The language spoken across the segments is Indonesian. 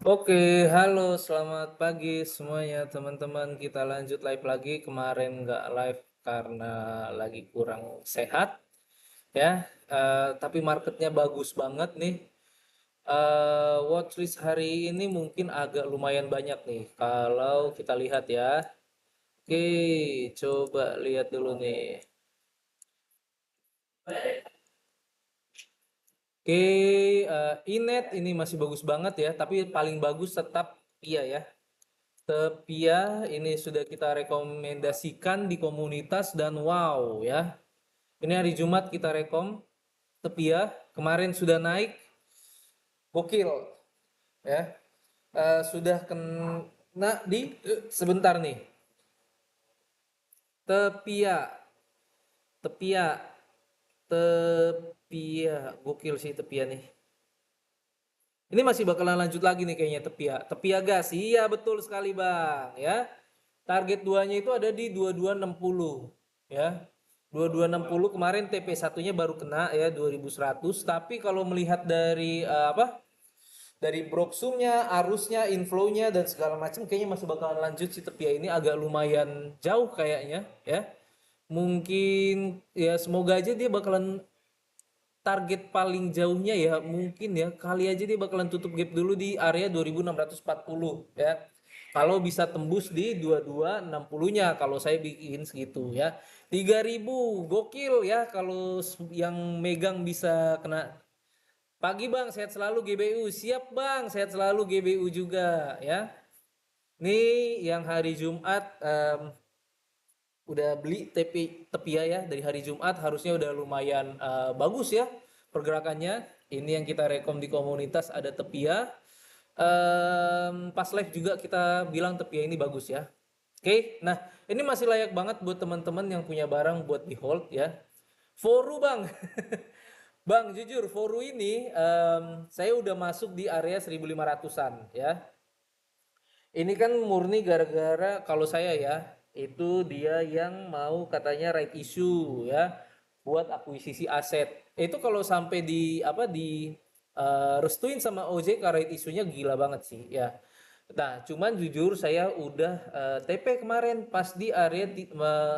Oke, halo, selamat pagi semuanya teman-teman. Kita lanjut live lagi. Kemarin nggak live karena lagi kurang sehat, ya. Tapi marketnya bagus banget nih. Watchlist hari ini mungkin agak lumayan banyak nih. Kalau kita lihat ya. Oke, coba lihat dulu nih. Oke, Inet ini masih bagus banget ya. Tapi paling bagus tetap iya ya. Tepia ini sudah kita rekomendasikan di komunitas dan wow ya. Ini hari Jumat kita rekom Tepia kemarin sudah naik gokil ya. Sudah kena di sebentar nih. Tepia, Tepia, Tepia gokil sih Tepia nih. Ini masih bakalan lanjut lagi nih kayaknya Tepia. Tepia gas. Iya betul sekali Bang ya. Target 2-nya itu ada di 2260 ya. 2260 kemarin TP satunya baru kena ya 2100, tapi kalau melihat dari dari Broksumnya, arusnya, inflow-nya dan segala macam kayaknya masih bakalan lanjut si Tepia ini agak lumayan jauh kayaknya ya. Mungkin ya semoga aja dia bakalan target paling jauhnya ya mungkin ya kali aja dia bakalan tutup gap dulu di area 2640 ya. Kalau bisa tembus di 2260-nya kalau saya bikin segitu ya. 3000 gokil ya kalau yang megang bisa kena. Pagi Bang, sehat selalu GBU. Siap Bang, sehat selalu GBU juga ya. Nih yang hari Jumat udah beli Tepia ya dari hari Jumat harusnya udah lumayan bagus ya pergerakannya. Ini yang kita rekom di komunitas ada Tepia. Pas live juga kita bilang Tepia ini bagus ya. Oke, nah ini masih layak banget buat teman-teman yang punya barang buat di hold ya. Foru bang, bang jujur Foru ini saya udah masuk di area 1500-an ya. Ini kan murni gara-gara kalau saya ya, itu dia yang mau katanya right issue ya buat akuisisi aset. Itu kalau sampai di restuin sama OJK right issue-nya gila banget sih ya. Nah, cuman jujur saya udah TP kemarin pas di area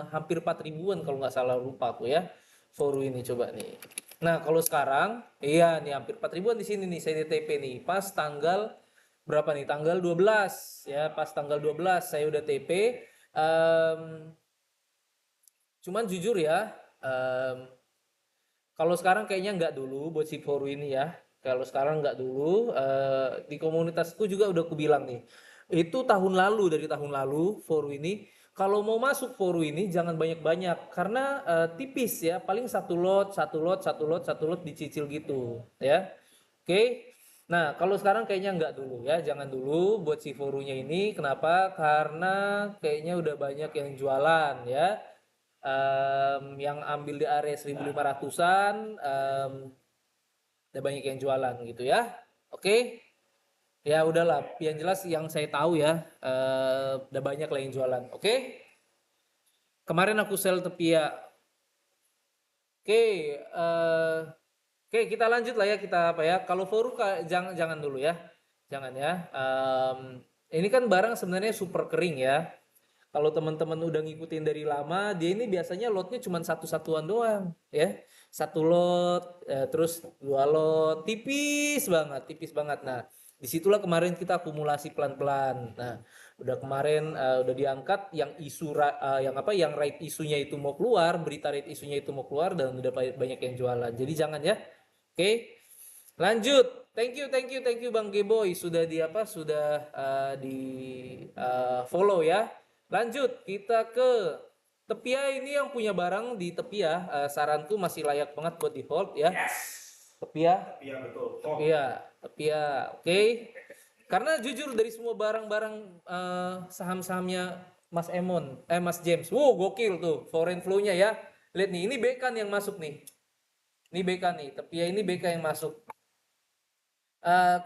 hampir 4 ribuan kalau nggak salah lupa aku ya. Foru ini coba nih. Nah, kalau sekarang iya nih hampir 4 ribuan di sini nih saya di TP nih pas tanggal berapa nih? Tanggal 12 ya, pas tanggal 12 saya udah TP. Em, Cuman jujur ya, kalau sekarang kayaknya nggak dulu buat si Foru ini ya. Kalau sekarang nggak dulu, di komunitasku juga udah aku bilang nih. Itu tahun lalu, dari tahun lalu Foru ini, kalau mau masuk Foru ini jangan banyak-banyak karena tipis ya, paling satu lot, satu lot, satu lot, satu lot dicicil gitu ya. Oke. Nah, kalau sekarang kayaknya nggak dulu ya, jangan dulu buat si Forunya ini. Kenapa? Karena kayaknya udah banyak yang jualan ya. Yang ambil di area 1500-an, udah banyak yang jualan gitu ya. Oke. Ya udahlah, yang jelas yang saya tahu ya, udah banyak lah yang jualan. Oke. Kemarin aku sell Tepia. Oke, oke kita lanjut lah ya kita apa ya. Kalau Foru jangan jangan dulu ya. Jangan ya. Ini kan barang sebenarnya super kering ya. Kalau teman-teman udah ngikutin dari lama, dia ini biasanya lotnya cuma satu-satuan doang, ya. Satu lot, terus dua lot, tipis banget. Nah, disitulah kemarin kita akumulasi pelan-pelan. Nah, udah kemarin udah diangkat yang yang apa, yang right isunya itu mau keluar, berita right isunya itu mau keluar dan udah banyak yang jualan. Jadi jangan ya. Oke, lanjut. Thank you Bang Geboy sudah di apa, sudah di follow ya. Lanjut, kita ke Tepia ini yang punya barang di Tepia, saranku masih layak banget buat di hold ya. Tepia, Iya betul. Tepia, oke. Karena jujur dari semua barang-barang saham-sahamnya Mas Emon, Mas James, wow gokil tuh foreign flow-nya ya. Lihat nih, ini BK nih yang masuk nih. Ini BK nih, Tepia ini BK yang masuk.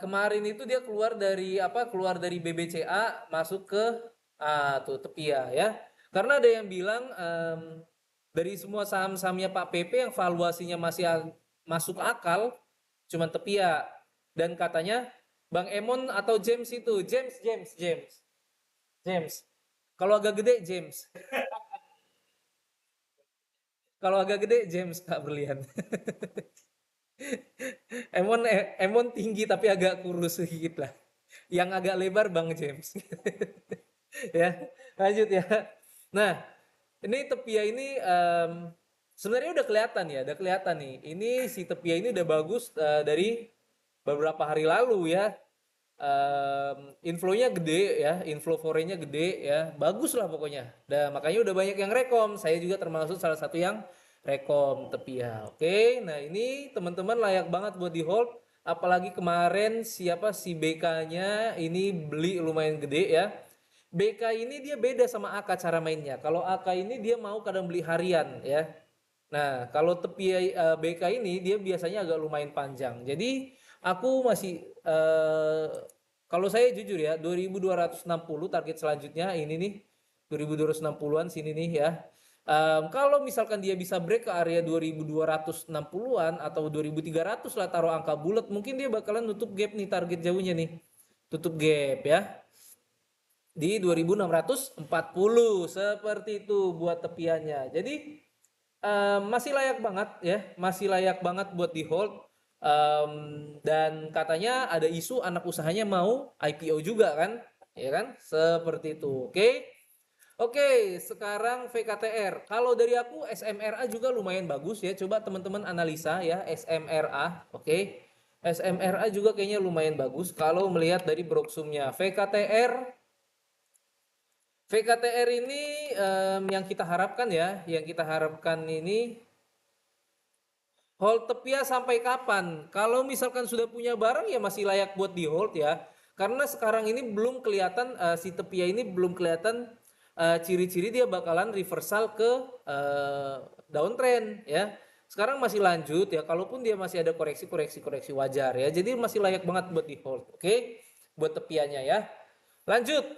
Kemarin itu dia keluar dari apa? Keluar dari BBCA masuk ke tuh Tepia ya. Karena ada yang bilang dari semua saham-sahamnya Pak PP yang valuasinya masih masuk akal cuman Tepia dan katanya Bang Emon atau James itu? James. Kalau agak gede James. Kalau agak gede James Kak Berlian. Emon tinggi tapi agak kurus sedikit lah. Yang agak lebar Bang James. Ya, lanjut ya. Nah, ini tepia ini sebenarnya udah kelihatan ya, udah kelihatan nih. Ini si tepia ini udah bagus dari beberapa hari lalu ya. Inflow-nya gede ya, inflow foreign-nya gede ya, bagus lah pokoknya. Dan makanya udah banyak yang rekom. Saya juga termasuk salah satu yang rekom tepia. Oke, nah ini teman-teman layak banget buat di hold. Apalagi kemarin siapa si BK-nya ini beli lumayan gede ya. BK ini dia beda sama AK cara mainnya. Kalau AK ini dia mau kadang beli harian ya. Nah, kalau tepi BK ini dia biasanya agak lumayan panjang. Jadi aku masih kalau saya jujur ya 2260 target selanjutnya ini nih 2260-an sini nih ya. Kalau misalkan dia bisa break ke area 2260-an atau 2300 lah taruh angka bulat, mungkin dia bakalan nutup gap nih target jauhnya nih. Tutup gap ya di 2640 seperti itu buat tepiannya. Jadi masih layak banget ya, masih layak banget buat di hold. Dan katanya ada isu anak usahanya mau IPO juga kan, ya kan? Seperti itu. Oke. Oke, sekarang VKTR. Kalau dari aku SMRA juga lumayan bagus ya. Coba teman-teman analisa ya SMRA. Oke. SMRA juga kayaknya lumayan bagus kalau melihat dari broksumnya. VKTR ini yang kita harapkan ya, yang kita harapkan ini hold tepia sampai kapan? Kalau misalkan sudah punya barang ya masih layak buat di hold ya. Karena sekarang ini belum kelihatan si tepia ini belum kelihatan ciri-ciri dia bakalan reversal ke downtrend ya. Sekarang masih lanjut ya, kalaupun dia masih ada koreksi wajar ya. Jadi masih layak banget buat di hold. Oke, buat tepiannya ya. Lanjut,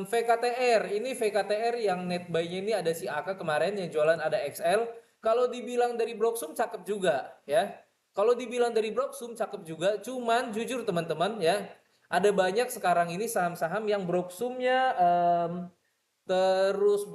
VKTR. Ini VKTR yang net buy-nya ini ada si Aka kemarin yang jualan ada XL. Kalau dibilang dari Broksum cakep juga ya. Kalau dibilang dari Broksum cakep juga. Cuman jujur teman-teman ya, ada banyak sekarang ini saham-saham yang Broksumnya terus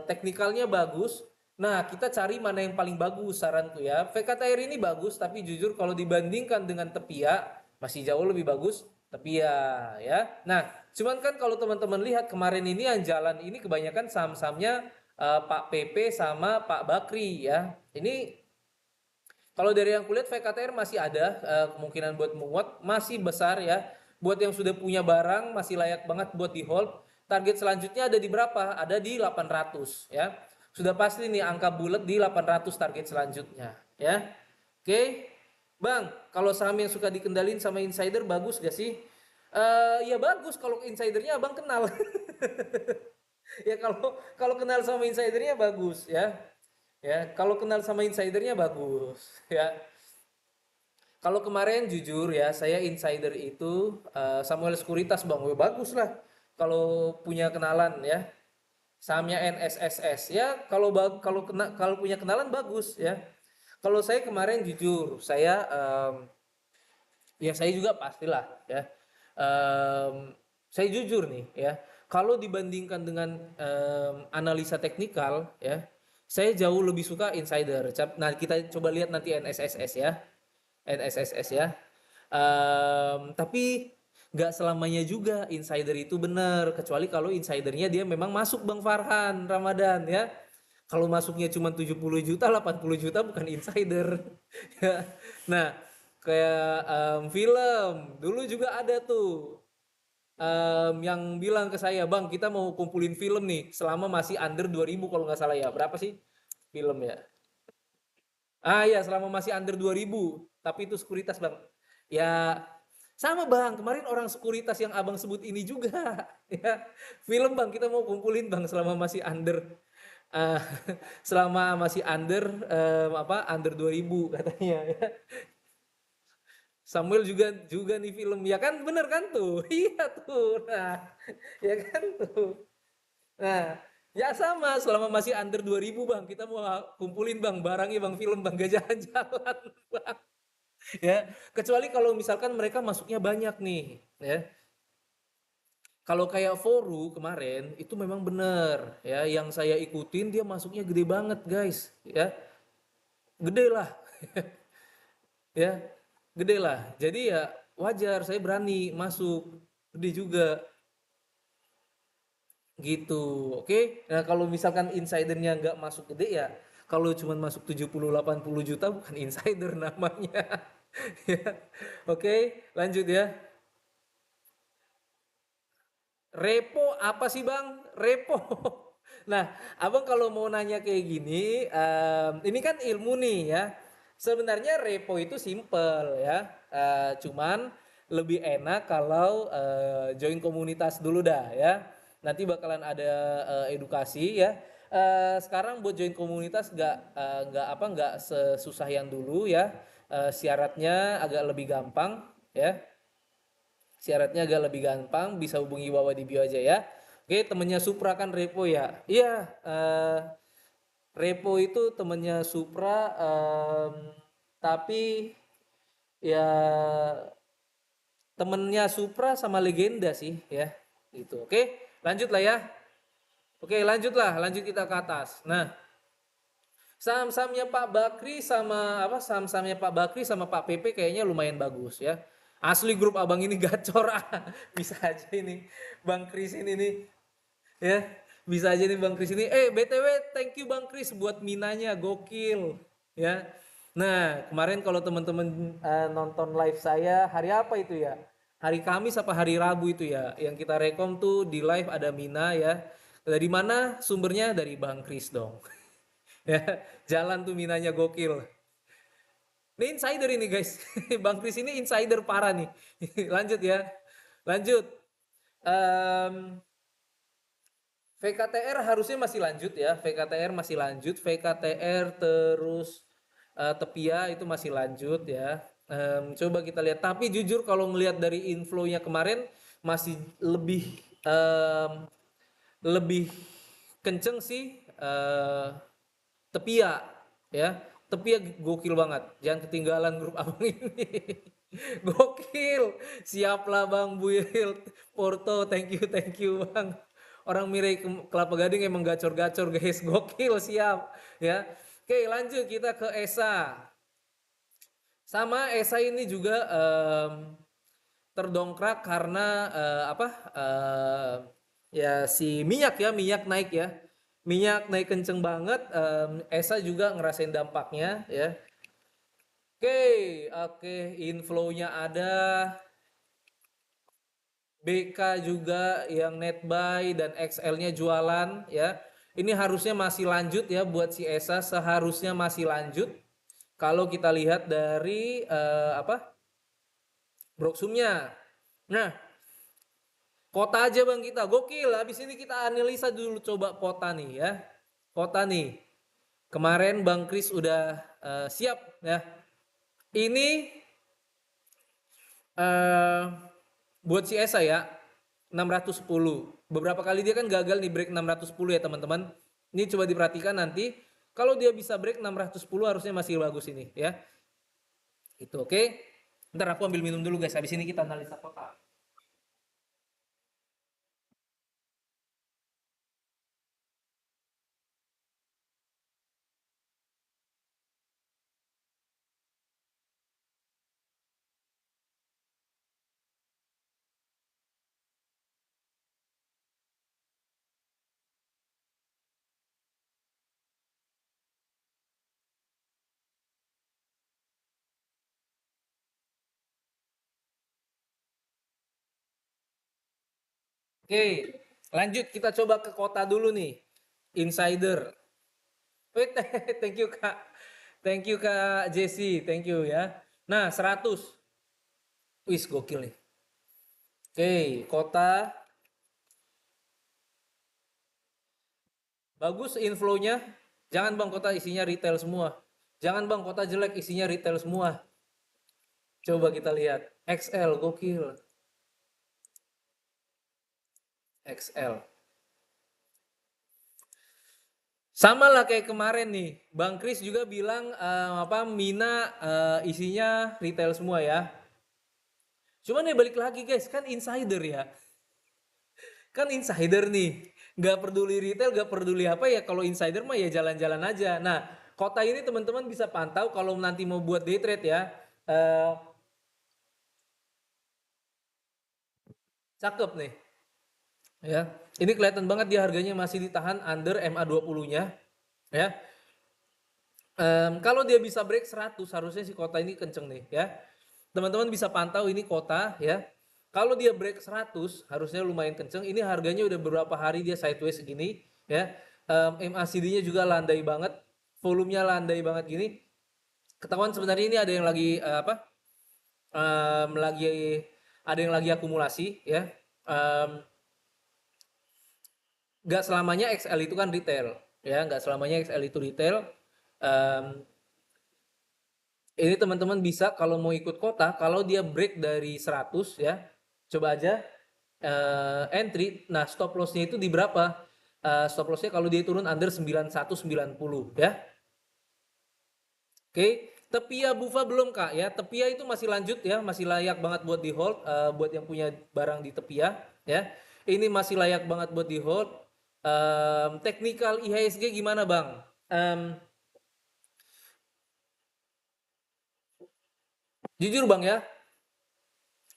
teknikalnya bagus. Nah, kita cari mana yang paling bagus saranku ya. VKTR ini bagus tapi jujur kalau dibandingkan dengan Tepia masih jauh lebih bagus Tepia ya. Nah, cuman kan kalau teman-teman lihat kemarin ini yang jalan ini kebanyakan saham-sahamnya Pak PP sama Pak Bakri ya. Ini kalau dari yang kulihat VKTR masih ada kemungkinan buat menguat, masih besar ya. Buat yang sudah punya barang masih layak banget buat di hold. Target selanjutnya ada di berapa? Ada di 800 ya. Sudah pasti nih angka bulat di 800 target selanjutnya ya. Oke. Bang, kalau saham yang suka dikendalin sama insider bagus gak sih? Ya bagus kalau insidernya abang kenal. Ya kalau kenal sama insidernya bagus ya. Ya, kalau kenal sama insidernya bagus ya. Kalau kemarin jujur ya, saya insider itu Samuel Sekuritas Bang, wah, bagus lah. Kalau punya kenalan ya, sahamnya NSSS ya. Kalau punya kenalan bagus ya. Kalau saya kemarin jujur, ya saya juga pastilah ya. Saya jujur nih ya. Kalau dibandingkan dengan analisa teknikal ya, saya jauh lebih suka insider. Nah kita coba lihat nanti NSSS ya. NSSS ya. Tapi nggak selamanya juga insider itu benar, kecuali kalau insidernya dia memang masuk Bang Farhan Ramadan ya. Kalau masuknya cuma 70 juta, 80 juta bukan insider. Ya. Nah, kayak film dulu juga ada tuh yang bilang ke saya, Bang, kita mau kumpulin film nih selama masih under 2000 kalau nggak salah ya. Berapa sih film ya? Ya selama masih under 2000, tapi itu sekuritas Bang. Ya sama Bang, kemarin orang sekuritas yang Abang sebut ini juga. Ya, film Bang, kita mau kumpulin Bang selama masih under eh, selama masih under under 2000 katanya ya. Samuel juga juga nih film ya kan bener kan tuh. Iya tuh. Nah, ya kan tuh. Nah, ya sama selama masih under 2000 Bang, kita mau kumpulin Bang barangnya Bang film Bang gak jalan-jalan Bang. ya. Kecuali kalau misalkan mereka masuknya banyak nih, ya. Kalau kayak Foru kemarin itu memang benar ya, yang saya ikutin dia masuknya gede banget guys, ya gede lah, ya gede lah. Jadi ya wajar saya berani masuk gede juga gitu, oke. Nah kalau misalkan insidernya nggak masuk gede ya, kalau cuma masuk 70-80 juta bukan insider namanya. Ya, oke lanjut ya. Repo apa sih bang? Repo. Nah, abang kalau mau nanya kayak gini, ini kan ilmu nih ya. Sebenarnya repo itu simple ya, cuman lebih enak kalau join komunitas dulu dah ya. Nanti bakalan ada edukasi ya. Sekarang buat join komunitas nggak sesusah yang dulu ya. Syaratnya agak lebih gampang ya. Syaratnya agak lebih gampang, bisa hubungi Wawa di bio aja ya. Oke, temennya Supra kan Repo ya. Iya, Repo itu temennya Supra, tapi ya temennya Supra sama Legenda sih ya. Gitu. Oke, lanjut lah ya. Oke, lanjutlah, lanjut kita ke atas. Nah, saham-sahamnya Pak Bakri sama apa? Saham-sahamnya Pak Bakri sama Pak PP kayaknya lumayan bagus ya. Asli grup abang ini gacor. Bisa aja ini Bang Kris ini nih ya. Bisa aja nih Bang Kris ini. BTW thank you Bang Kris buat minanya gokil ya. Nah, kemarin kalau teman-teman nonton live saya hari apa itu ya? Hari Kamis apa hari Rabu itu ya? Yang kita rekom tuh di live ada Mina ya. Dari mana sumbernya? Dari Bang Kris dong. Ya, jalan tuh minanya gokil. Ini insider ini guys. Bang Kris ini insider parah nih. Lanjut ya. Lanjut. Em, VKTR harusnya masih lanjut ya. VKTR masih lanjut. VKTR terus Tepia itu masih lanjut ya. Coba kita lihat. Tapi jujur kalau ngelihat dari inflow-nya kemarin masih lebih kenceng sih Tepia ya. Tepia gokil banget. Jangan ketinggalan grup abang ini. Gokil. Siaplah Bang Buil. Porto, thank you Bang. Orang Mirai Kelapa Gading emang gacor-gacor guys. Gokil, siap ya. Oke, lanjut kita ke ESA. Sama ESA ini juga terdongkrak karena apa? Ya si minyak ya, minyak naik ya. Minyak naik kenceng banget, ESA juga ngerasain dampaknya ya. Oke, inflow-nya ada, BK juga yang netbuy dan XL-nya jualan ya. Ini harusnya masih lanjut ya buat si ESA, seharusnya masih lanjut. Kalau kita lihat dari apa? Broksumnya. Nah, kota aja Bang kita. Gokil. Habis ini kita analisa dulu coba kota nih ya. Kota nih. Kemarin Bang Kris udah siap ya. Ini eh buat si Esa ya 610. Beberapa kali dia kan gagal nih break 610 ya teman-teman. Ini coba diperhatikan nanti. Kalau dia bisa break 610 harusnya masih bagus ini ya. Itu oke. Ntar aku ambil minum dulu guys. Habis ini kita analisa kota. Oke, lanjut kita coba ke kota dulu nih. Insider. Wait, thank you Kak. Thank you Kak Jesse, thank you ya. Nah, 100. Wis gokil nih. Oke, kota bagus inflow-nya. Jangan Bang kota isinya retail semua. Jangan Bang kota jelek isinya retail semua. Coba kita lihat. XL gokil. XL. Sama lah kayak kemarin nih, Bang Kris juga bilang Mina isinya retail semua ya. Cuman ya balik lagi guys, kan insider ya. Kan insider nih, nggak peduli retail, nggak peduli apa ya. Kalau insider mah ya jalan-jalan aja. Nah, kota ini teman-teman bisa pantau kalau nanti mau buat day trade ya. Eh, Cakep nih, ya. Ini kelihatan banget dia harganya masih ditahan under MA20-nya, ya. Kalau dia bisa break 100, harusnya si kota ini kenceng nih, ya. Teman-teman bisa pantau ini kota, ya. Kalau dia break 100, harusnya lumayan kenceng. Ini harganya udah beberapa hari dia sideways segini, ya. MACD-nya juga landai banget, volumenya landai banget gini. Ketahuan sebenarnya ini ada yang lagi lagi ada yang lagi akumulasi, ya. Um, Gak selamanya XL itu kan retail, ya. Gak selamanya XL itu retail. Um, ini teman-teman bisa kalau mau ikut kota, kalau dia break dari 100 ya, coba aja entry. Nah, stop lossnya itu di berapa? Stop lossnya kalau dia turun under 9190 ya. Oke, Tepia Bufa belum Kak ya. Tepia itu masih lanjut ya, masih layak banget buat di hold buat yang punya barang di Tepia ya. Ini masih layak banget buat di hold. Technical IHSG gimana Bang? Jujur Bang ya,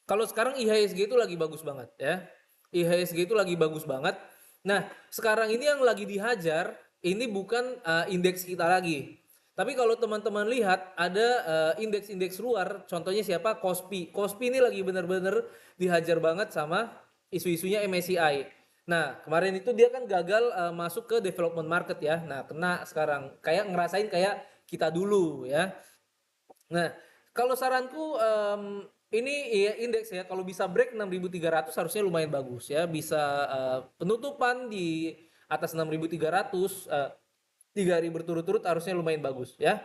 kalau sekarang IHSG itu lagi bagus banget ya. IHSG itu lagi bagus banget. Nah, sekarang ini yang lagi dihajar ini bukan indeks kita lagi. Tapi kalau teman-teman lihat ada indeks-indeks luar, contohnya siapa? Kospi. Kospi ini lagi benar-benar dihajar banget sama isu-isunya MSCI. Nah, kemarin itu dia kan gagal masuk ke development market ya. Nah, kena sekarang kayak ngerasain kayak kita dulu ya. Nah, kalau saranku ini ya indeks ya kalau bisa break 6.300 harusnya lumayan bagus ya. Bisa penutupan di atas 6.300 3 hari berturut-turut harusnya lumayan bagus ya.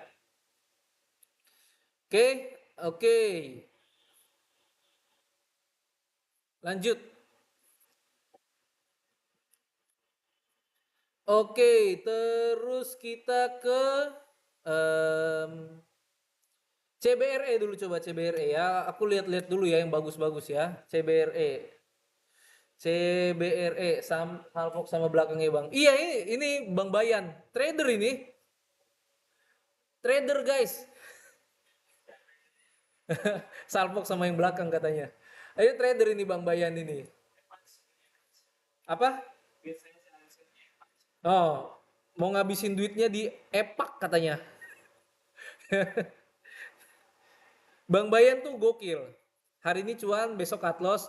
Oke, oke. Lanjut. Oke, terus kita ke em, CBRE dulu coba CBRE ya. Aku lihat-lihat dulu ya yang bagus-bagus ya. CBRE. CBRE Salfok sama belakangnya Bang. Iya ini Bang Bayan. Trader ini. Trader guys. Salfok sama yang belakang katanya. Ayo trader ini Bang Bayan ini. Apa? Oh, mau ngabisin duitnya di epak katanya. Bang Bayan tuh gokil. Hari ini cuan, besok cut loss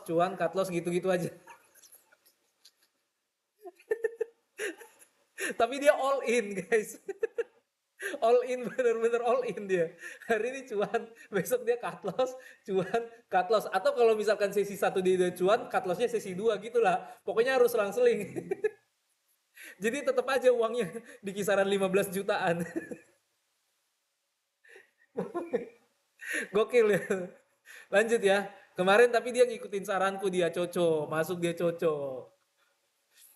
gitu-gitu aja. Tapi dia all in guys. All in, bener-bener all in dia. Hari ini cuan, besok dia cut loss, cuan, cut loss. Atau kalau misalkan sesi 1 dia udah cuan, cut lossnya sesi 2 gitu lah. Pokoknya harus selang-seling. Jadi tetap aja uangnya di kisaran 15 jutaan. Gokil ya. Lanjut ya. Kemarin tapi dia ngikutin saranku, dia coco, masuk dia coco.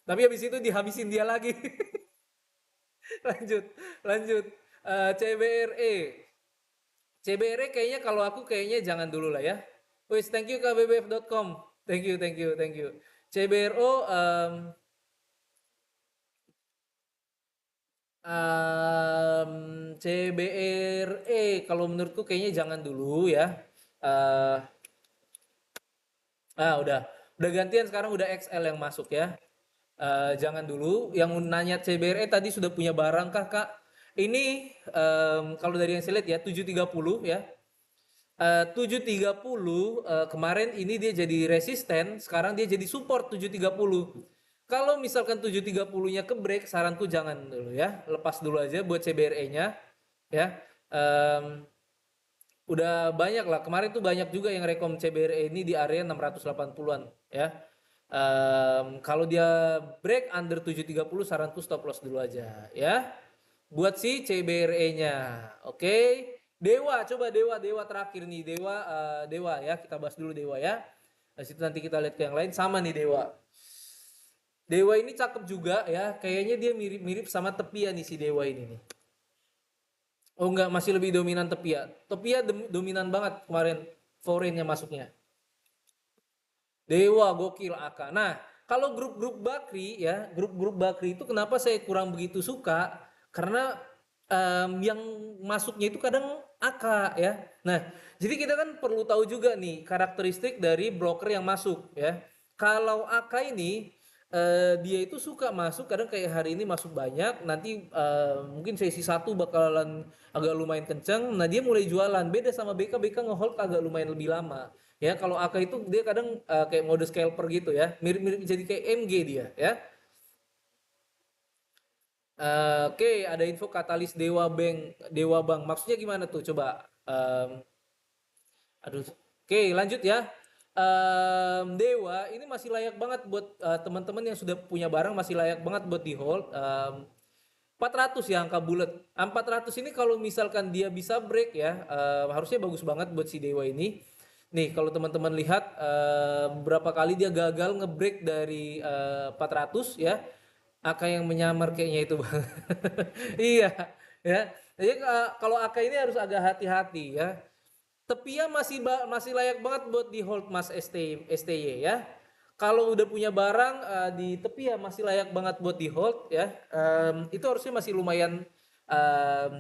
Tapi habis itu dihabisin dia lagi. Lanjut, lanjut. CBRE. CBRE kayaknya kalau aku kayaknya jangan dulu lah ya. Wis, thank you kbbf.com. Thank you, thank you, thank you. CBRO CBRE kalau menurutku kayaknya jangan dulu ya. Uh, udah gantian sekarang udah XL yang masuk ya. Jangan dulu. Yang nanya CBRE tadi sudah punya barang kah Kak? Ini kalau dari yang saya lihat ya 730 ya. 730 kemarin ini dia jadi resisten, sekarang dia jadi support 730. Kalau misalkan 730-nya ke break, saranku jangan dulu ya, lepas dulu aja buat CBRE-nya ya. Um, udah banyak lah, kemarin tuh banyak juga yang rekom CBRE ini di area 680-an ya. Kalau dia break under 730 saranku stop loss dulu aja ya. Buat si CBRE-nya. Oke. Dewa, coba Dewa terakhir nih. Dewa ya, kita bahas dulu Dewa ya. Dari situ nanti kita lihat ke yang lain sama nih Dewa. Dewa ini cakep juga ya. Kayaknya dia mirip-mirip sama Tepia nih si Dewa ini nih. Oh enggak, masih lebih dominan Tepia. Tepia dominan banget kemarin foreign-nya masuknya. Dewa gokil Aka. Nah, kalau grup-grup Bakri ya, grup-grup Bakri itu kenapa saya kurang begitu suka? Karena yang masuknya itu kadang Aka ya. Nah, jadi kita kan perlu tahu juga nih karakteristik dari broker yang masuk ya. Kalau Aka ini dia itu suka masuk kadang kayak hari ini masuk banyak, nanti mungkin sesi satu bakalan agak lumayan kenceng, nah dia mulai jualan. Beda sama BK, BK ngehold agak lumayan lebih lama. Ya, kalau AK itu dia kadang kayak mode scalper gitu ya. Mirip-mirip jadi kayak MG dia ya. Oke, ada info katalis Dewa Bank, Dewa Bank. Maksudnya gimana tuh? Coba. Aduh. Oke, lanjut ya. Dewa ini masih layak banget buat teman-teman yang sudah punya barang, masih layak banget buat di hold. 400 ya angka bulat. 400 ini kalau misalkan dia bisa break ya, harusnya bagus banget buat si Dewa ini. Nih kalau teman-teman lihat beberapa kali dia gagal ngebreak dari 400 ya. Aka yang menyamar kayaknya itu Bang. Iya ya. Jadi kalau Aka ini harus agak hati-hati ya. Tepia masih layak banget buat di hold Mas STY ya. Kalau udah punya barang di Tepia masih layak banget buat di hold ya. Itu harusnya masih lumayan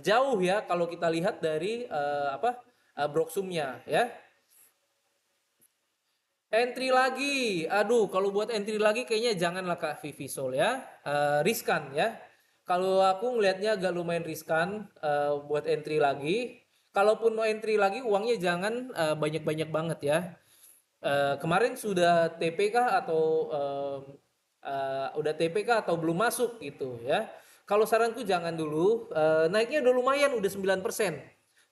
jauh ya kalau kita lihat dari Broksumnya ya. Entry lagi, aduh kalau buat entry lagi kayaknya janganlah Kak Vivi Sol ya, riskan ya. Kalau aku ngelihatnya agak lumayan riskan buat entry lagi. Kalaupun mau entry lagi uangnya jangan banyak-banyak banget ya. Kemarin sudah TP kah atau udah TP kah atau belum masuk gitu ya. Kalau saranku jangan dulu, naiknya udah lumayan udah 9%.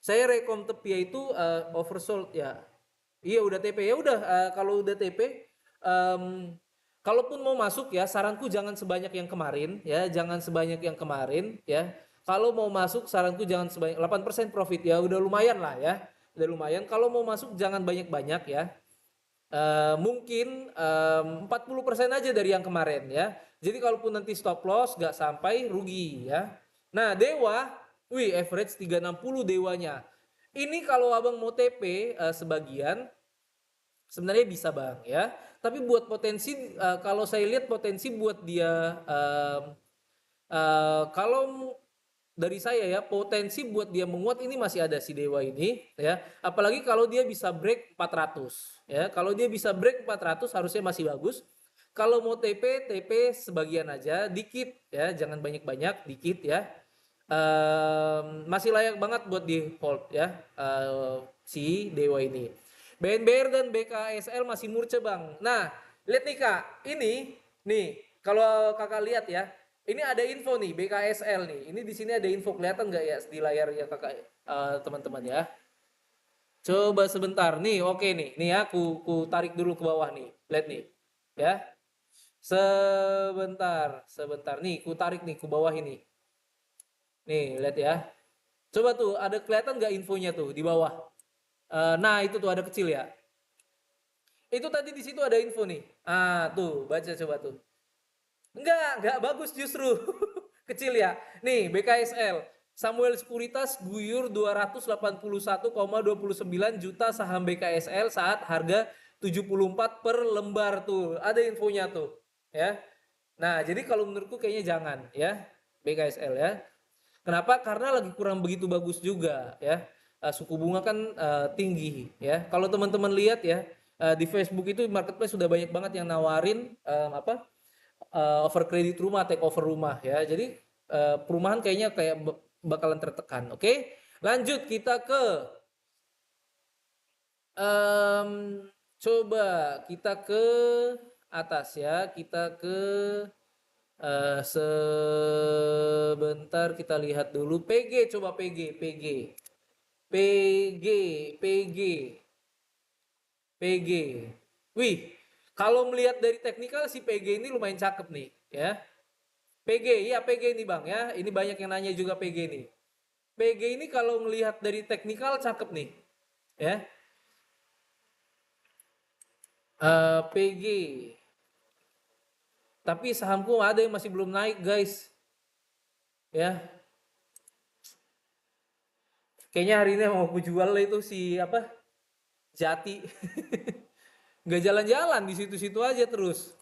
Saya rekom Tepia itu oversold ya. Iya udah TP ya udah kalau udah TP kalaupun mau masuk ya saranku jangan sebanyak yang kemarin ya, jangan sebanyak yang kemarin ya. Kalau mau masuk saranku jangan sebanyak 8% profit ya udah lumayan lah ya. Udah lumayan. Kalau mau masuk jangan banyak-banyak ya. Mungkin 40% aja dari yang kemarin ya. Jadi kalaupun nanti stop loss gak sampai rugi ya. Nah Dewa, wih average 360 Dewanya. Ini kalau abang mau TP sebagian sebenarnya bisa bang ya. Tapi buat potensi kalau saya lihat potensi buat dia kalau dari saya ya potensi buat dia menguat ini masih ada si Dewa ini ya. Apalagi kalau dia bisa break 400 ya. Kalau dia bisa break 400 harusnya masih bagus. Kalau mau TP sebagian aja, dikit ya, jangan banyak-banyak, dikit ya. Masih layak banget buat di hold ya si Dewa ini. BNBR dan BKSL masih murce bang. Nah, lihat nih kak, ini nih kalau kakak lihat ya, ini ada info nih BKSL nih. Ini di sini ada info kelihatan nggak ya di layar ya kakak teman-teman ya. Coba sebentar nih, oke nih, nih ya, ku tarik dulu ke bawah nih, lihat nih, ya. Sebentar nih, ku tarik nih ke bawah ini. Nih, lihat ya. Coba tuh, ada kelihatan nggak infonya tuh di bawah? Nah, itu tuh ada kecil ya. Itu tadi di situ ada info nih. Ah, tuh, baca coba tuh. Enggak bagus justru. Kecil ya. Nih, BKSL. Samuel Sekuritas guyur 281,29 juta saham BKSL saat harga 74 per lembar tuh. Ada infonya tuh, ya. Nah, jadi kalau menurutku kayaknya jangan ya BKSL ya. Kenapa? Karena lagi kurang begitu bagus juga ya. Suku bunga kan tinggi ya. Kalau teman-teman lihat ya di Facebook itu marketplace sudah banyak banget yang nawarin over kredit rumah, take over rumah ya. Jadi perumahan kayaknya kayak bakalan tertekan. Oke, lanjut kita ke um, coba kita ke atas ya. Kita ke sebentar kita lihat dulu PG, coba PG, PG, PG. Wih, kalau melihat dari teknikal si PG ini lumayan cakep nih ya. PG, iya PG ini bang ya. Ini banyak yang nanya juga PG ini. PG ini kalau melihat dari teknikal cakep nih ya. PG. Tapi sahamku ada yang masih belum naik, guys. Ya, kayaknya hari ini mau aku jual itu si apa? Jati. Nggak jalan-jalan di situ-situ aja terus.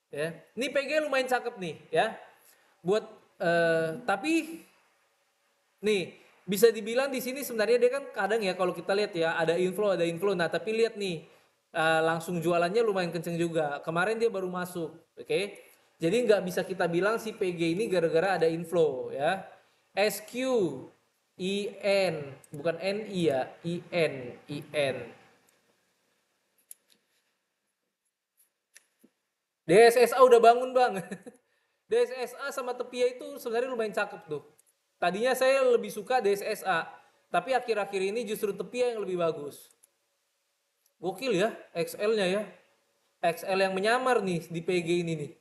Ya, ini PG lumayan cakep nih, ya. Buat tapi nih bisa dibilang di sini sebenarnya dia kan kadang ya kalau kita lihat ya ada inflow. Nah tapi lihat nih langsung jualannya lumayan kenceng juga. Kemarin dia baru masuk, oke? Jadi nggak bisa kita bilang si PG ini gara-gara ada inflow ya. SQ IN bukan NI ya, IN. DSSA udah bangun bang. DSSA sama Tepia itu sebenarnya lumayan cakep tuh. Tadinya saya lebih suka DSSA, tapi akhir-akhir ini justru Tepia yang lebih bagus. Gokil ya, XL-nya ya. XL yang menyamar nih di PG ini nih.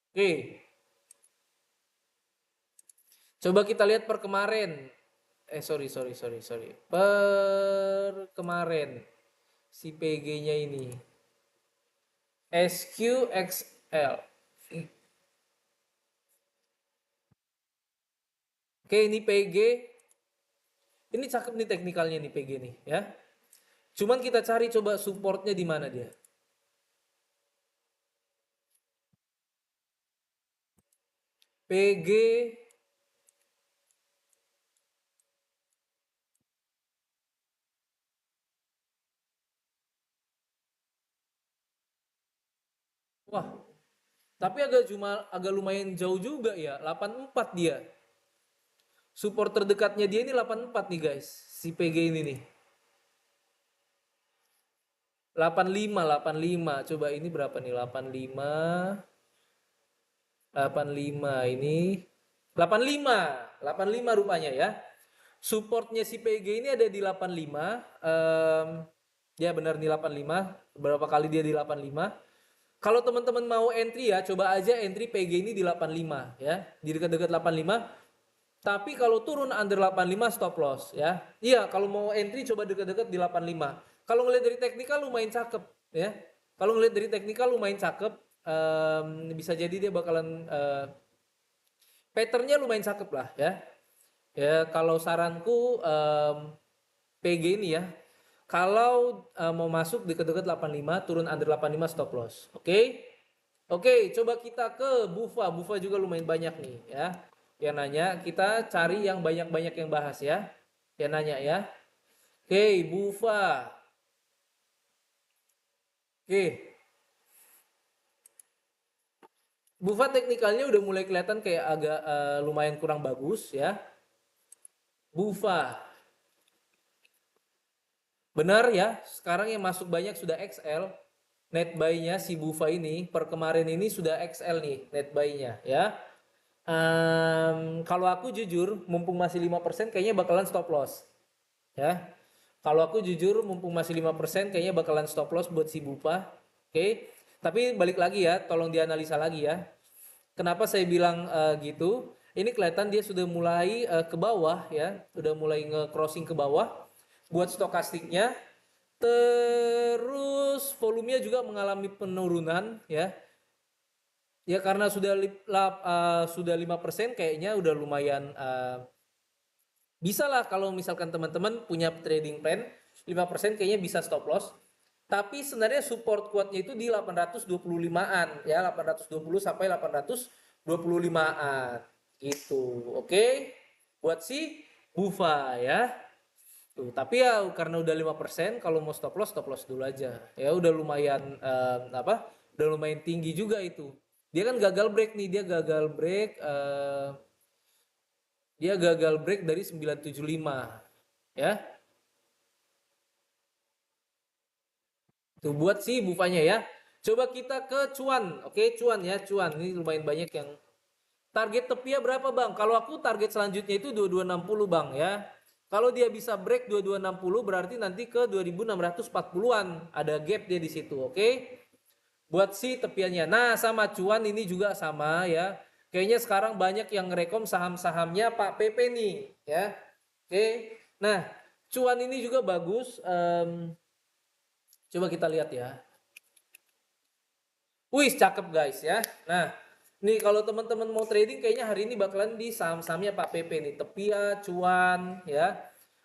Oke, coba kita lihat per kemarin. Sorry. Per kemarin si PG-nya ini. SQXL. Oke, ini PG. Ini cakep nih teknikalnya nih PG nih ya. Cuman kita cari coba supportnya di mana dia. PG wah, tapi agak lumayan jauh juga ya. 84 dia. Support terdekatnya dia ini 84 nih guys. Si PG ini nih. 85. Coba ini berapa nih? 85 ini 85 rupanya ya. Supportnya si PG ini ada di 85. Ya benar nih 85. Berapa kali dia di 85? Kalau teman-teman mau entry ya, coba aja entry PG ini di 85 ya. Di dekat-dekat 85. Tapi kalau turun under 85 stop loss ya. Iya, kalau mau entry coba dekat-dekat di 85. Kalau ngelihat dari teknikal lumayan cakep ya. Kalau ngelihat dari teknikal lumayan cakep, bisa jadi dia bakalan patternnya lumayan cakep lah ya. Ya kalau saranku PG ini ya, kalau mau masuk dekat-dekat 85, turun under 85 stop loss. Oke? Oke, coba kita ke Bufa. Bufa juga lumayan banyak nih ya. Yang nanya, kita cari yang banyak-banyak yang bahas ya. Yang nanya ya. Oke, Bufa. Oke. Bufa teknikalnya udah mulai kelihatan kayak agak lumayan kurang bagus ya. Bufa. Benar ya, sekarang yang masuk banyak sudah XL. Net buy-nya si Bufa ini per kemarin ini sudah XL nih net buy-nya ya. Kalau aku jujur mumpung masih 5% kayaknya bakalan stop loss ya. Kalau aku jujur mumpung masih 5% kayaknya bakalan stop loss buat si Bufa. Oke. Tapi balik lagi ya, tolong dianalisa lagi ya. Kenapa saya bilang gitu? Ini kelihatan dia sudah mulai ke bawah ya, sudah mulai nge-crossing ke bawah buat stokastiknya. Terus volumenya juga mengalami penurunan ya. Ya karena sudah 5% kayaknya udah lumayan bisa lah kalau misalkan teman-teman punya trading plan 5% kayaknya bisa stop loss. Tapi sebenarnya support kuatnya itu di 825-an ya, 820 sampai 825-an gitu. Oke. Buat si Bufa ya. Tuh, tapi ya karena udah 5% kalau mau stop loss dulu aja. Ya udah lumayan Udah lumayan tinggi juga itu. Dia kan gagal break nih, dia gagal break dari 975 ya. Tuh buat si Bufanya ya. Coba kita ke cuan. Oke, cuan ya, cuan. Ini lumayan banyak yang target tepinya berapa, Bang? Kalau aku target selanjutnya itu 2260, Bang ya. Kalau dia bisa break 2260 berarti nanti ke 2640-an. Ada gap dia di situ, oke? Buat si tepiannya. Nah, sama cuan ini juga sama ya. Kayaknya sekarang banyak yang ngerekom saham-sahamnya Pak PP nih ya. Oke. Nah, cuan ini juga bagus. Coba kita lihat ya. Wih, cakep guys ya. Nah, nih kalau teman-teman mau trading kayaknya hari ini bakalan di saham-sahamnya Pak PP nih. Tepia, Cuan ya.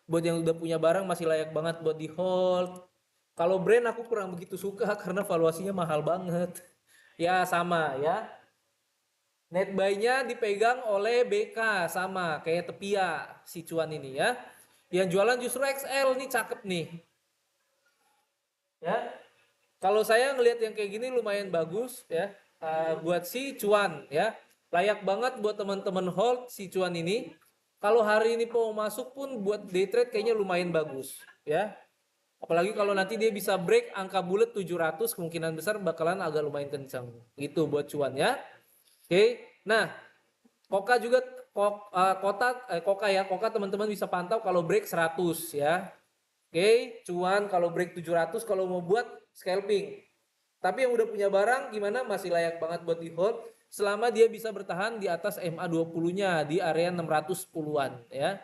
Buat yang udah punya barang masih layak banget buat di hold. Kalau brand aku kurang begitu suka karena valuasinya mahal banget. Ya sama ya. Net buy-nya dipegang oleh BK sama kayak Tepia si Cuan ini ya. Yang jualan justru XL nih cakep nih. Ya. Kalau saya ngelihat yang kayak gini lumayan bagus ya. Buat si Cuan ya. Layak banget buat teman-teman hold si Cuan ini. Kalau hari ini mau masuk pun buat day trade kayaknya lumayan bagus ya. Apalagi kalau nanti dia bisa break angka bulat 700 kemungkinan besar bakalan agak lumayan kencang. Gitu buat Cuan ya. Oke. Nah, Koka juga Koka ya. Koka teman-teman bisa pantau kalau break 100 ya. Oke, Cuan kalau break 700 kalau mau buat scalping. Tapi yang udah punya barang gimana masih layak banget buat di hold selama dia bisa bertahan di atas MA20-nya di area 610-an ya.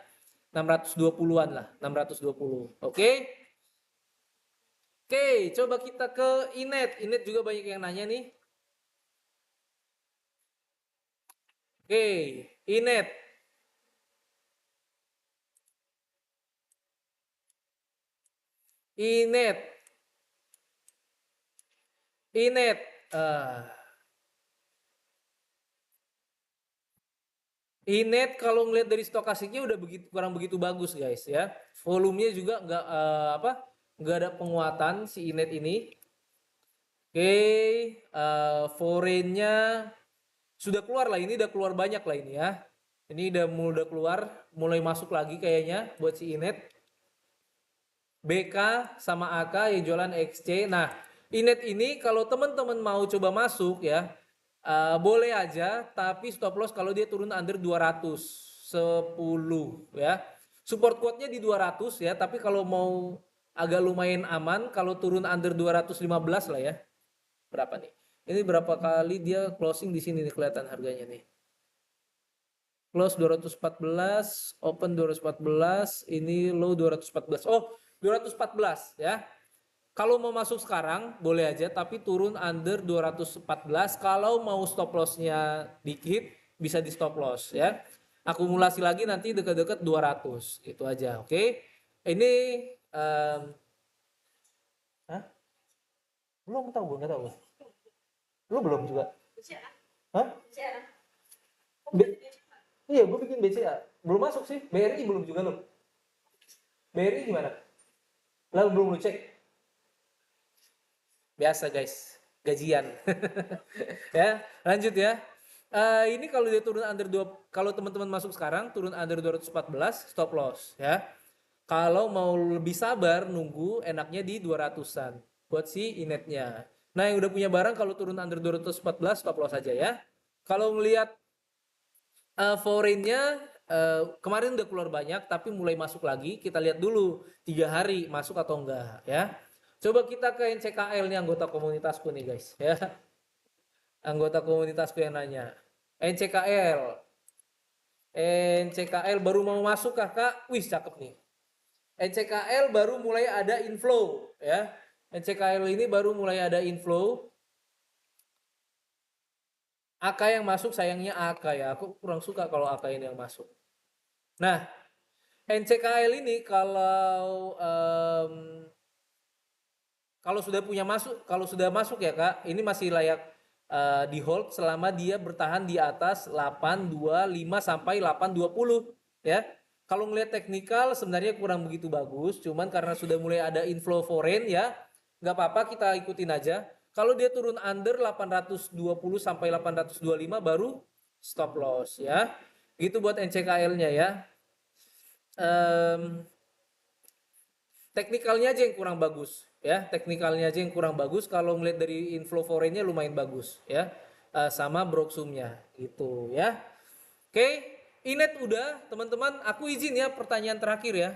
620-an lah, 620. Oke. Oke, coba kita ke Inet. Inet juga banyak yang nanya nih. Oke, Inet. Inet. Inet. Uh, Inet kalau ngelihat dari stokastiknya udah begitu kurang begitu bagus guys ya. Volumenya juga nggak ada penguatan si Inet ini. Oke, foreign-nya sudah keluar lah, ini udah keluar banyak lah ini ya. Ini udah keluar, mulai masuk lagi kayaknya buat si Inet. BK sama AK yang jualan XC. Nah, Inet ini kalau teman-teman mau coba masuk ya, boleh aja, tapi stop loss kalau dia turun under 210 ya. Support quote-nya di 200 ya, tapi kalau mau agak lumayan aman kalau turun under 215 lah ya. Berapa nih? Ini berapa kali dia closing di sini nih kelihatan harganya nih. Close 214, open 214, ini low 214. Oh, 214 ya. Kalau mau masuk sekarang boleh aja tapi turun under 214. Kalau mau stop lossnya dikit bisa di stop loss ya. Akumulasi lagi nanti dekat-dekat 200. Itu aja, oke. Ini belum tahu, nggak tahu. Lu belum juga? Hah? Iya, gue bikin BCA. Belum masuk sih. BRI belum juga lo. BRI gimana? Lalu belum lu cek? Biasa guys, gajian. Ya, lanjut ya. Ini kalau dia turun under 2, kalau teman-teman masuk sekarang turun under 214 stop loss ya. Kalau mau lebih sabar nunggu enaknya di 200-an buat si inetnya. Nah, yang udah punya barang kalau turun under 214 stop loss aja ya. Kalau melihat foreign-nya kemarin udah keluar banyak tapi mulai masuk lagi, kita lihat dulu 3 hari masuk atau enggak ya. Coba kita ke NCKL nih, anggota komunitasku nih guys ya. Anggota komunitasku yang nanya. NCKL. NCKL baru mau masuk kakak. Wih cakep nih. NCKL baru mulai ada inflow ya. NCKL ini baru mulai ada inflow. AK yang masuk sayangnya AK ya. Aku kurang suka kalau AK ini yang masuk. Nah, NCKL ini kalau sudah punya masuk, kalau sudah masuk ya Kak, ini masih layak di hold selama dia bertahan di atas 825 sampai 820 ya. Kalau ngelihat teknikal sebenarnya kurang begitu bagus, cuman karena sudah mulai ada inflow foreign ya, nggak apa-apa kita ikutin aja. Kalau dia turun under 820 sampai 825 baru stop loss ya. Gitu buat NCKL-nya ya. Teknikalnya aja yang kurang bagus ya, teknikalnya aja yang kurang bagus. Kalau ngeliat dari inflow foreign-nya lumayan bagus ya, sama broksumnya gitu ya. Oke, Inet udah teman-teman, aku izin ya pertanyaan terakhir ya,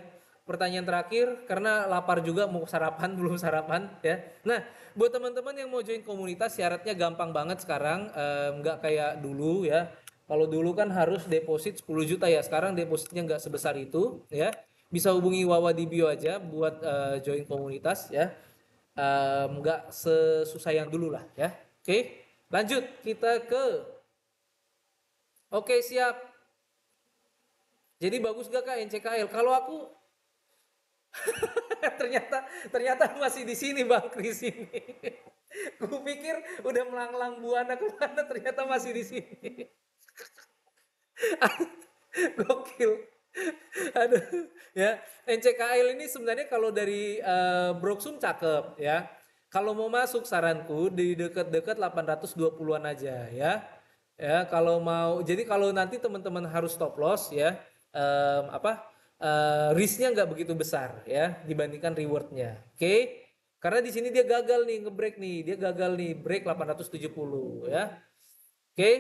pertanyaan terakhir karena lapar juga mau sarapan belum sarapan ya. Nah, buat teman-teman yang mau join komunitas syaratnya gampang banget sekarang, nggak kayak dulu ya. Kalau dulu kan harus deposit 10 juta ya, sekarang depositnya nggak sebesar itu ya. Bisa hubungi Wawa di bio aja buat join komunitas ya. Nggak sesusah yang dulu lah ya. Oke, lanjut kita ke oke siap. Jadi bagus gak Kak NCKL? Kalau aku ternyata ternyata masih di sini Bang Kris ini. Gue pikir udah melanglang buana kemana, ternyata masih di sini. Gokil. Aduh, ya. NCKL ini sebenarnya kalau dari Broksum cakep ya. Kalau mau masuk saranku di dekat-dekat 820-an aja ya. Ya, kalau mau jadi kalau nanti teman-teman harus stop loss ya. Risknya nggak begitu besar ya dibandingkan rewardnya. Oke. Karena di sini dia gagal nih ngebreak nih, dia gagal nih break 870 ya. Oke.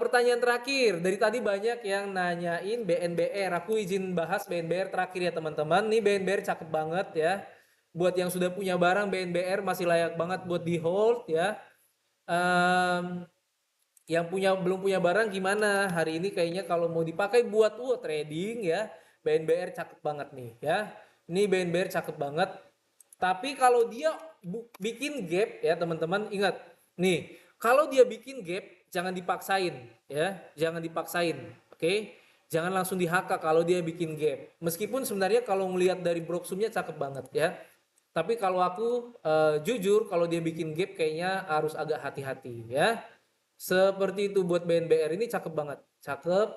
Pertanyaan terakhir, dari tadi banyak yang nanyain BNBR. Aku izin bahas BNBR terakhir ya teman-teman. Nih BNBR cakep banget ya. Buat yang sudah punya barang BNBR masih layak banget buat di hold ya. Em, yang belum punya barang gimana? Hari ini kayaknya kalau mau dipakai buat trading ya, BNBR cakep banget nih ya. Ini BNBR cakep banget. Tapi kalau dia bikin gap ya teman-teman, ingat nih, kalau dia bikin gap jangan dipaksain ya, jangan dipaksain. Oke? Jangan langsung di HK kalau dia bikin gap. Meskipun sebenarnya kalau melihat dari Broksumnya cakep banget ya. Tapi kalau aku jujur kalau dia bikin gap kayaknya harus agak hati-hati ya. Seperti itu buat BNBR ini cakep banget. Cakep.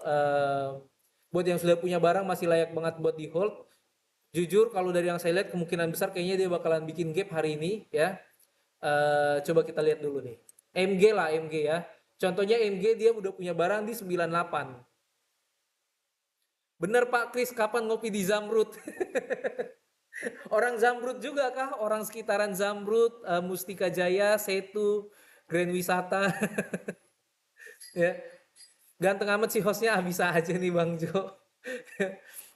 Buat yang sudah punya barang masih layak banget buat di hold. Jujur kalau dari yang saya lihat kemungkinan besar kayaknya dia bakalan bikin gap hari ini ya. Coba kita lihat dulu nih. MG lah MG ya. Contohnya MG dia udah punya barang di 98. Bener Pak Kris, kapan ngopi di Zamrud? Orang Zamrud juga kah? Orang sekitaran Zamrud, Mustika Jaya, Setu, Grand Wisata. Ya, ganteng amat sih hostnya, bisa aja nih Bang Jo.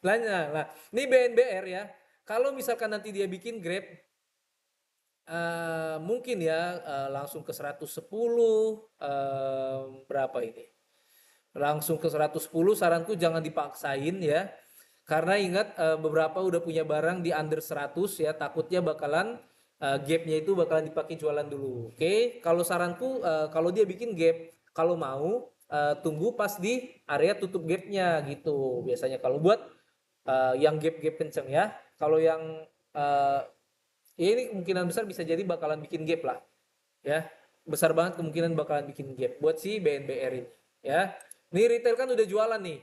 Lanjut lah. Ini BNBR ya. Kalau misalkan nanti dia bikin Grab, mungkin ya langsung ke 110, berapa ini? Langsung ke 110, saranku jangan dipaksain ya. Karena ingat beberapa udah punya barang di under 100 ya, takutnya bakalan gapnya itu bakalan dipakai jualan dulu. Oke, kalau saranku kalau dia bikin gap, kalau mau tunggu pas di area tutup gapnya gitu. Biasanya kalau buat yang gap-gap kenceng ya. Kalau yang uh, ya ini kemungkinan besar bisa jadi bakalan bikin gap lah ya, besar banget kemungkinan bakalan bikin gap buat si BNBR ini ya. Nih retail kan udah jualan nih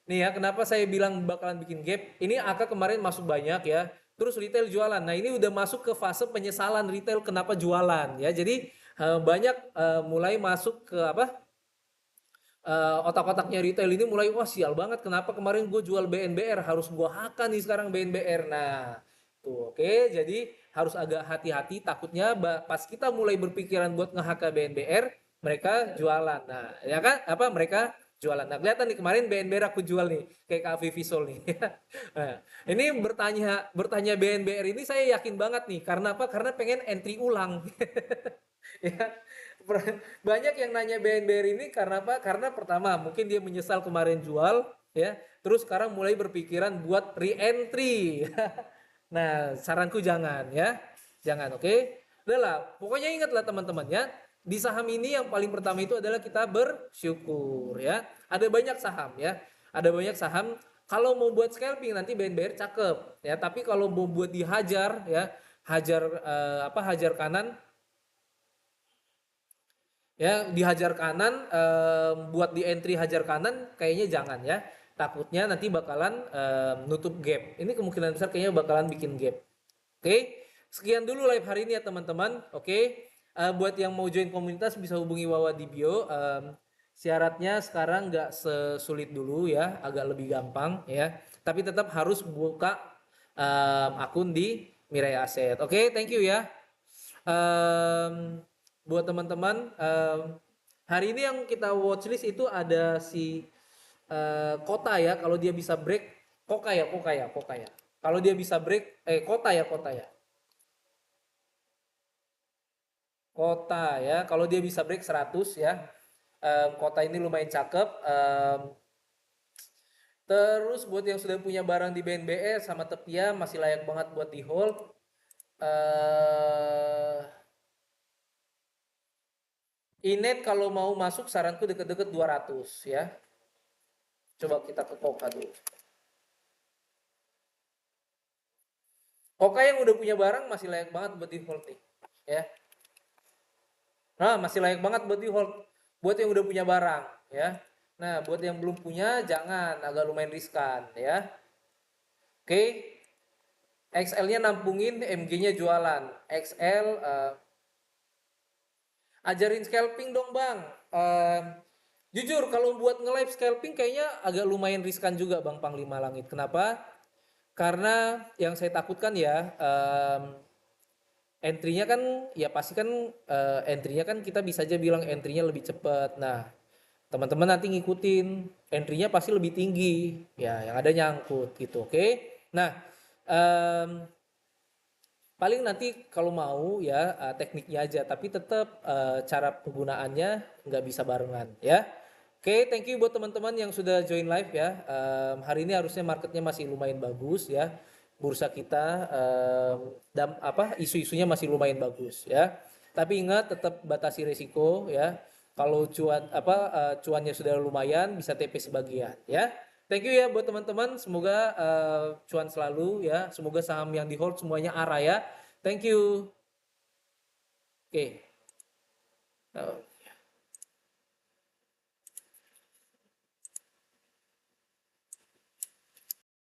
ya, kenapa saya bilang bakalan bikin gap ini. AK kemarin masuk banyak ya, terus retail jualan. Nah ini udah masuk ke fase penyesalan retail kenapa jualan ya. Jadi banyak mulai masuk ke apa, otak-otaknya retail ini mulai, wah sial banget kenapa kemarin gue jual BNBR, harus gue HK nih sekarang BNBR. Nah tuh oke, jadi harus agak hati-hati, takutnya pas kita mulai berpikiran buat nge-HK BNBR mereka jualan. Nah ya kan, apa mereka jualan. Nah kelihatan nih kemarin BNBR aku jual nih kayak Kak Vivi Sol nih. Nah, ini bertanya BNBR ini saya yakin banget nih, karena apa, karena pengen entry ulang. Ya, banyak yang nanya BNBR ini karena apa? Karena pertama mungkin dia menyesal kemarin jual ya, terus sekarang mulai berpikiran buat re-entry. Nah, saranku jangan ya. Jangan, oke? Udahlah, pokoknya ingatlah teman-teman ya. Di saham ini yang paling pertama itu adalah kita bersyukur ya. Ada banyak saham ya. Ada banyak saham. Kalau mau buat scalping nanti BNBR cakep ya, tapi kalau mau buat dihajar ya, hajar hajar kanan ya, dihajar kanan, buat di entry hajar kanan kayaknya jangan ya, takutnya nanti bakalan nutup gap. Ini kemungkinan besar kayaknya bakalan bikin gap. Oke, sekian dulu live hari ini ya teman-teman. Oke, buat yang mau join komunitas bisa hubungi Wawa di bio. Syaratnya sekarang nggak sesulit dulu ya, agak lebih gampang ya, tapi tetap harus buka akun di Mirai Aset. Oke, thank you ya. Buat teman-teman, hari ini yang kita watchlist itu ada si Kota ya. Kalau dia bisa break, Koka ya. Kalau dia bisa break, Kota ya. Kota ya. Kalau dia bisa break 100 ya. Kota ini lumayan cakep. Terus buat yang sudah punya barang di BNBE sama Tepia masih layak banget buat di hold. Inet kalau mau masuk saranku deket-deket 200 ya. Coba kita ke Koka dulu. Koka yang udah punya barang masih layak banget buat di hold nih. Ya. Nah, masih layak banget buat di hold. Buat yang udah punya barang ya. Nah, buat yang belum punya jangan, agak lumayan riskan ya. Oke. XL-nya nampungin, MG-nya jualan. XL ajarin scalping dong, Bang. Jujur kalau buat nge-live scalping kayaknya agak lumayan riskan juga, Bang Panglima Langit. Kenapa? Karena yang saya takutkan ya, entry-nya kan ya pasti kan entry-nya kan kita bisa aja bilang entry-nya lebih cepat. Nah, teman-teman nanti ngikutin entry-nya pasti lebih tinggi. Ya, yang ada nyangkut gitu, oke? Nah, em, paling nanti kalau mau ya tekniknya aja, tapi tetap cara penggunaannya nggak bisa barengan ya. Oke, thank you buat teman-teman yang sudah join live ya. Hari ini harusnya marketnya masih lumayan bagus ya. Bursa kita dan apa isu-isunya masih lumayan bagus ya. Tapi ingat tetap batasi risiko ya. Kalau cuannya sudah lumayan bisa TP sebagian ya. Thank you ya buat teman-teman. Semoga cuan selalu ya. Semoga saham yang di hold semuanya arah ya. Thank you. Oke. Okay.